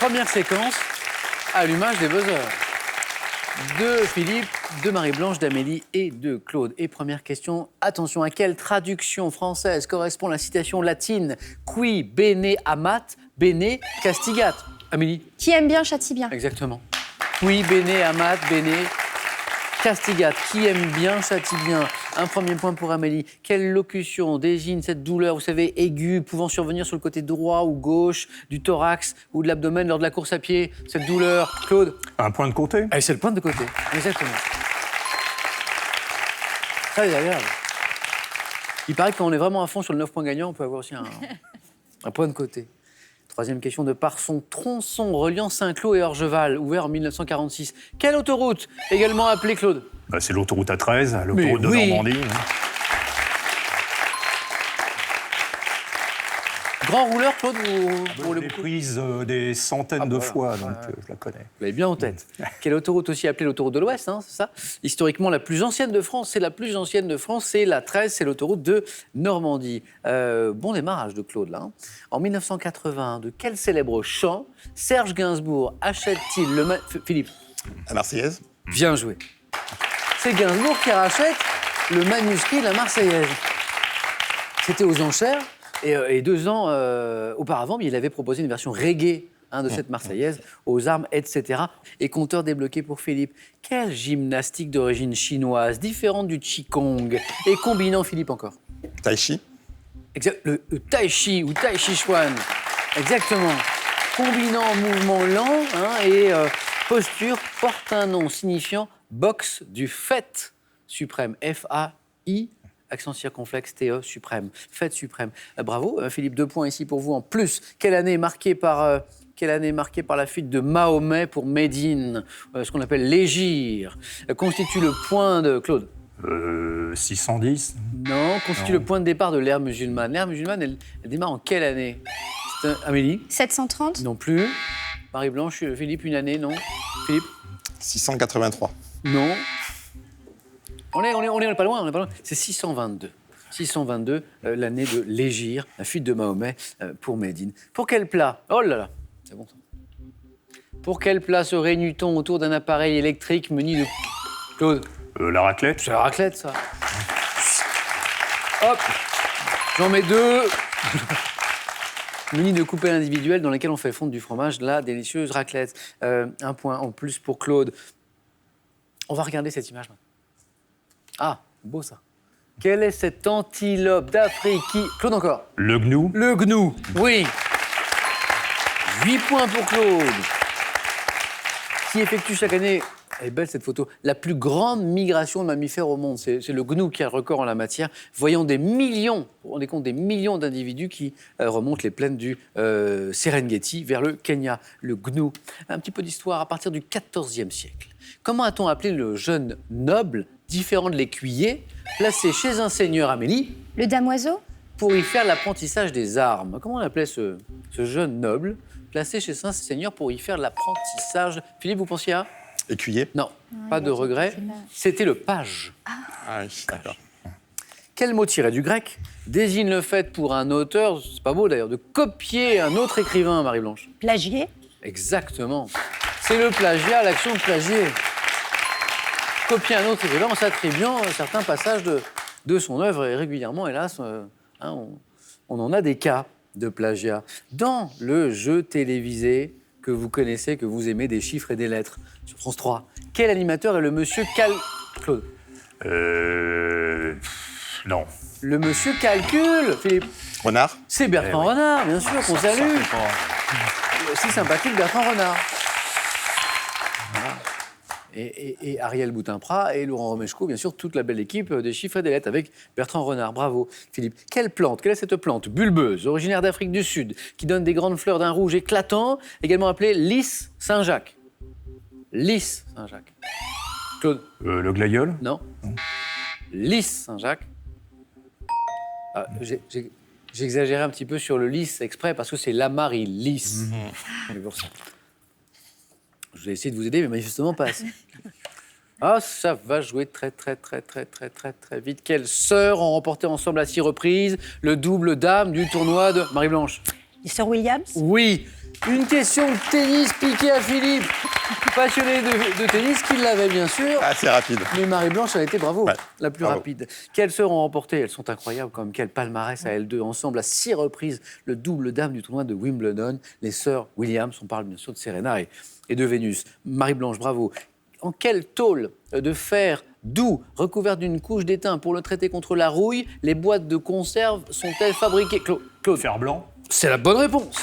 Première séquence, allumage des buzzers. De Philippe, de Marie-Blanche, d'Amélie et de Claude. Et première question, attention, à quelle traduction française correspond la citation latine « Qui bene amat, bene castigat » Amélie? Qui aime bien châtie bien. Exactement. Qui bene amat, bene castigat. Qui aime bien, châtie bien. Un premier point pour Amélie. Quelle locution désigne cette douleur, vous savez, aiguë, pouvant survenir sur le côté droit ou gauche du thorax ou de l'abdomen lors de la course à pied? Cette douleur, Claude? Un point de côté. Eh, c'est le point de côté, exactement. Très agréable. Il paraît que quand on est vraiment à fond sur le 9 points gagnants, on peut avoir aussi un point de côté. Troisième question, de par son tronçon reliant Saint-Cloud et Orgeval, ouvert en 1946. Quelle autoroute, également appelée, Claude? C'est l'autoroute A13, l'autoroute de oui. Normandie. Grand rouleur, Claude, ou Je l'ai prise des centaines de fois, donc je la connais. Vous l'avez bien en tête. Quelle autoroute aussi appelée l'autoroute de l'Ouest, hein, c'est ça? Historiquement la plus ancienne de France, c'est la plus ancienne de France, c'est la 13, c'est l'autoroute de Normandie. Bon démarrage de Claude, là. Hein. En 1980, de quel célèbre chant Serge Gainsbourg achète-t-il le... Philippe? La Marseillaise. Bien joué. C'est Gainsbourg qui rachète le manuscrit de la Marseillaise. C'était aux enchères. Et 2 ans auparavant, il avait proposé une version reggae de cette Marseillaise, aux armes, etc. Et compteur débloqué pour Philippe. Quelle gymnastique d'origine chinoise, différente du Qigong, et combinant, Philippe, encore? Tai Chi. Le Tai Chi ou Tai Chi Chuan. Exactement. Combinant mouvement lent et posture, porte un nom signifiant boxe du fait suprême. F-A-I. Accent circonflexe, T-E, suprême. Fête suprême. Bravo, Philippe, 2 points ici pour vous. En plus, quelle année est marquée par la fuite de Mahomet pour Médine, ce qu'on appelle l'hégire, constitue le point de... Claude? 610. Non, constitue le point de départ de l'ère musulmane. L'ère musulmane, elle démarre en quelle année? Amélie? 730. Non plus. Marie-Blanche, Philippe, une année, non? Philippe? 683. Non. On est pas loin, C'est 622. 622, l'année de l'hégire, la fuite de Mahomet pour Médine. Pour quel plat? Oh là là, c'est bon ça. Pour quel plat se réunit-on autour d'un appareil électrique muni de... Claude? La raclette. C'est la raclette, ça. Hop, j'en mets 2. Muni de coupelles individuelles dans lesquelles on fait fondre du fromage, la délicieuse raclette. 1 point en plus pour Claude. On va regarder cette image maintenant. Ah, beau ça. Quel est cet antilope d'Afrique qui... Claude encore. Le gnou. Le gnou, oui. 8 points pour Claude. Qui effectue chaque année, elle est belle cette photo, la plus grande migration de mammifères au monde. C'est le gnou qui a le record en la matière. Voyons des millions, vous vous rendez compte, des millions d'individus qui remontent les plaines du Serengeti vers le Kenya. Le gnou. Un petit peu d'histoire à partir du XIVe siècle. Comment a-t-on appelé le jeune noble différent de l'écuyer, placé chez un seigneur, Amélie? Le damoiseau? Pour y faire l'apprentissage des armes. Comment on appelait ce jeune noble, placé chez un seigneur pour y faire l'apprentissage? Philippe, vous pensiez à? Écuyer. Non, pas de regret. C'était le page. Ah oui, d'accord. Quel mot tiré du grec désigne le fait pour un auteur, c'est pas beau d'ailleurs, de copier un autre écrivain, Marie-Blanche? Plagier? Exactement. C'est le plagiat, l'action de plagier. Copier un autre écrivain en s'attribuant certains passages de son œuvre. Et régulièrement, hélas, on en a des cas de plagiat. Dans le jeu télévisé que vous connaissez, que vous aimez, des chiffres et des lettres, sur France 3, quel animateur est le monsieur Claude? Non. Le monsieur Calcul, Philippe. Renard. C'est Bertrand Renard, bien sûr, qu'on salue. Aussi sympathique Bertrand Renard. Voilà. Et Ariel Boutimprat et Laurent Romeshko, bien sûr, toute la belle équipe des chiffres et des lettres avec Bertrand Renard. Bravo, Philippe. Quelle est cette plante bulbeuse, originaire d'Afrique du Sud, qui donne des grandes fleurs d'un rouge éclatant, également appelée lys Saint-Jacques? Lys Saint-Jacques. Claude? Le glaïeul. Non. Lys Saint-Jacques. Ah, j'ai exagéré un petit peu sur le lys exprès parce que c'est l'amaryllis. C'est pour ça. Je vais essayer de vous aider, mais manifestement pas assez. Ah, ça va jouer très vite. Quelles sœurs ont remporté ensemble à 6 reprises le double dame du tournoi de Marie-Blanche? Les sœurs Williams? Oui, Une question de tennis piquée à Philippe, passionné de tennis, qui l'avait bien sûr. Assez rapide. Mais Marie-Blanche a été, bravo, Ouais, la plus bravo. rapide. Quelles sœurs ont remporté? Elles sont incroyables, comme quel palmarès à elles deux, ensemble, à 6 reprises, le double dame du tournoi de Wimbledon. Les sœurs Williams, on parle bien sûr de Serena et de Vénus. Marie-Blanche, bravo. En quelle tôle de fer doux, recouverte d'une couche d'étain pour le traiter contre la rouille, les boîtes de conserve sont-elles fabriquées? Claude. Fer blanc. C'est la bonne réponse.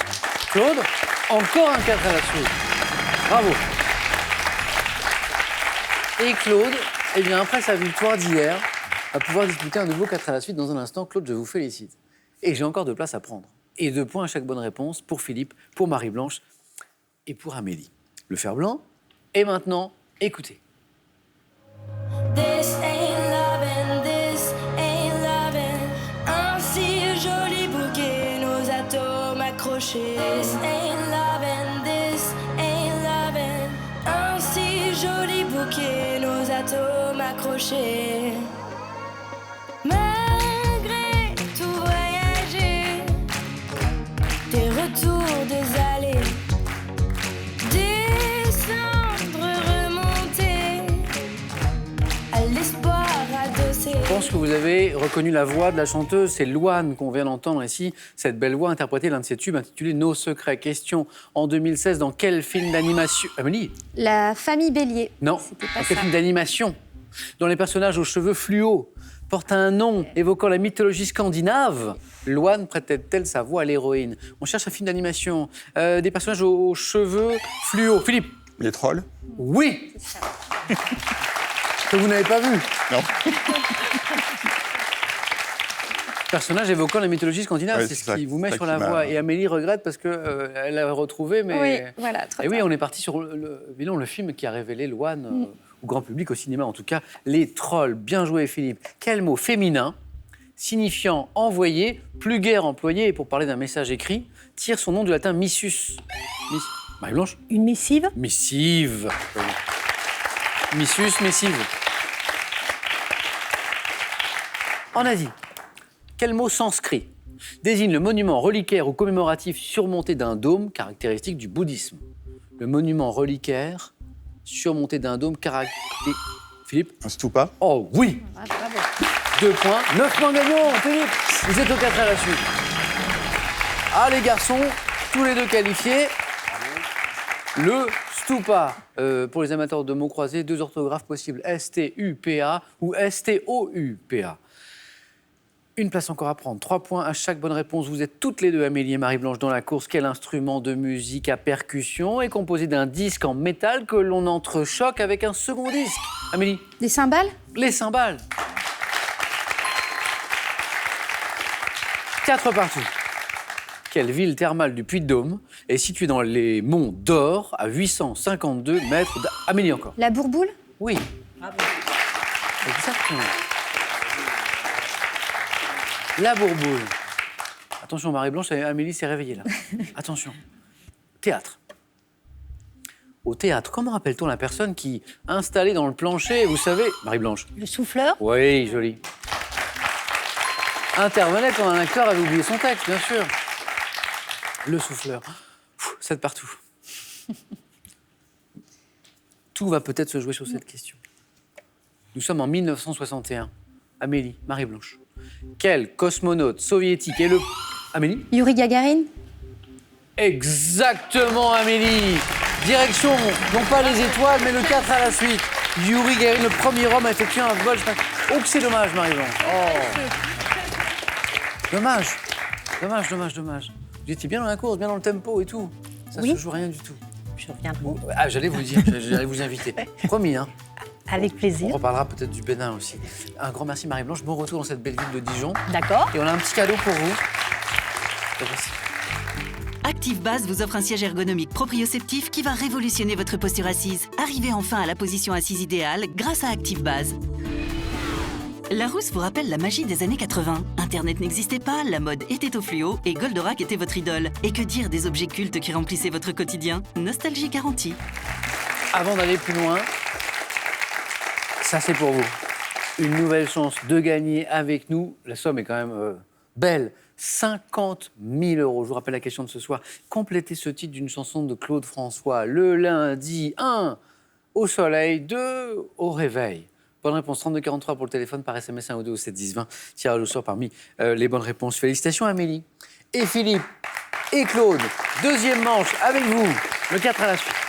Claude, encore un 4 à la suite. Bravo. Et Claude, eh bien, après sa victoire d'hier, va pouvoir disputer un nouveau 4 à la suite dans un instant. Claude, je vous félicite. Et j'ai encore de place à prendre. Et 2 points à chaque bonne réponse pour Philippe, pour Marie-Blanche et pour Amélie. Le fer blanc. Et maintenant, écoutez. This ain't loving, this ain't loving. Un si joli bouquet, nos atomes accrochés. This ain't loving, this ain't loving. Un si joli bouquet, nos atomes accrochés. Malgré tout voyager, des retours, des allées, descendre, remonter, à l'espoir adossé. Je pense que vous avez reconnu la voix de la chanteuse. C'est Louane qu'on vient d'entendre ici. Cette belle voix interprétait l'un de ses tubes intitulé Nos secrets. Question en 2016, dans quel film d'animation? Amélie? La famille Bélier. Non. C'était Dans pas quel ça. film d'animation, dont les personnages aux cheveux fluo portent un nom évoquant la mythologie scandinave, Louane prêtait-elle sa voix à l'héroïne? On cherche un film d'animation, des personnages aux cheveux fluo. Philippe? Les trolls? Oui. Que vous n'avez pas vu. Non. Personnage évoquant la mythologie scandinave, Oui, c'est c'est ce ça, qui vous met ça sur qui la m'a- voie. Et Amélie regrette parce que elle l'a retrouvé, mais... Oui, voilà, trop Et oui, tard. on est parti sur évidemment, le film qui a révélé Louane au grand public, au cinéma en tout cas, Les Trolls. Bien joué, Philippe. Quel mot féminin, signifiant envoyé, plus guère employé, et pour parler d'un message écrit, tire son nom du latin missus? Marie-Blanche? Une missive? Missive. Missus, missive. En Asie, quel mot sanskrit désigne le monument reliquaire ou commémoratif surmonté d'un dôme caractéristique du bouddhisme? Le monument reliquaire surmonté d'un dôme caractéristique... Philippe? Un stupa? Oh oui! Ah, bravo. 2 points, 9 points gagnants, Philippe. Vous êtes au 4 à la suite. Ah, les garçons, tous les deux qualifiés. Le stupa, pour les amateurs de mots croisés, 2 orthographes possibles, S-T-U-P-A ou S-T-O-U-P-A. Une place encore à prendre, 3 points à chaque bonne réponse. Vous êtes toutes les deux, Amélie et Marie-Blanche, dans la course. Quel instrument de musique à percussion est composé d'un disque en métal que l'on entrechoque avec un second disque? Amélie? Des cymbales? Les cymbales. 4 partout. Quelle ville thermale du Puy-de-Dôme est située dans les monts d'Or à 852 mètres Amélie encore? La Bourboule? Oui. Exactement. La Bourboule. Attention, Marie-Blanche, Amélie s'est réveillée là. Attention. Théâtre. Au théâtre, comment appelle-t-on la personne qui, installée dans le plancher, vous savez... Marie-Blanche? Le souffleur? Oui, joli. Intervenait quand un acteur avait oublié son texte, bien sûr. Le souffleur. 7 partout. Tout va peut-être se jouer sur cette question. Nous sommes en 1961. Amélie, Marie-Blanche. Quel cosmonaute soviétique est le... Amélie? Yuri Gagarin? Exactement, Amélie. Direction, non pas les étoiles, mais le 4 à la suite. Yuri Gagarin, le premier homme à effectuer un vol. Oh, que c'est dommage, Marie-Blanche. Oh. Dommage. Dommage, dommage, dommage. Vous étiez bien dans la course, bien dans le tempo et tout. Ça Oui. se joue rien du tout. Je reviendrai. Ah, j'allais vous le dire, j'allais vous inviter. Promis, hein. Avec On plaisir. reparlera peut-être du Bénin aussi. Un grand merci, Marie-Blanche. Bon retour dans cette belle ville de Dijon. D'accord. Et on a un petit cadeau pour vous. Le voici. Active Base vous offre un siège ergonomique proprioceptif qui va révolutionner votre posture assise. Arrivez enfin à la position assise idéale grâce à Active Base. Larousse vous rappelle la magie des années 80. Internet n'existait pas, la mode était au fluo et Goldorak était votre idole. Et que dire des objets cultes qui remplissaient votre quotidien? Nostalgie garantie. Avant d'aller plus loin, ça c'est pour vous. Une nouvelle chance de gagner avec nous. La somme est quand même belle. 50 000 euros. Je vous rappelle la question de ce soir. Complétez ce titre d'une chanson de Claude François. Le lundi, 1, au soleil, 2, au réveil. Bonne réponse, 3243 pour le téléphone, par SMS 1 ou 2 au 7 10 20. Tirage au sort parmi les bonnes réponses. Félicitations Amélie et Philippe et Claude. Deuxième manche avec vous, le 4 à la suite.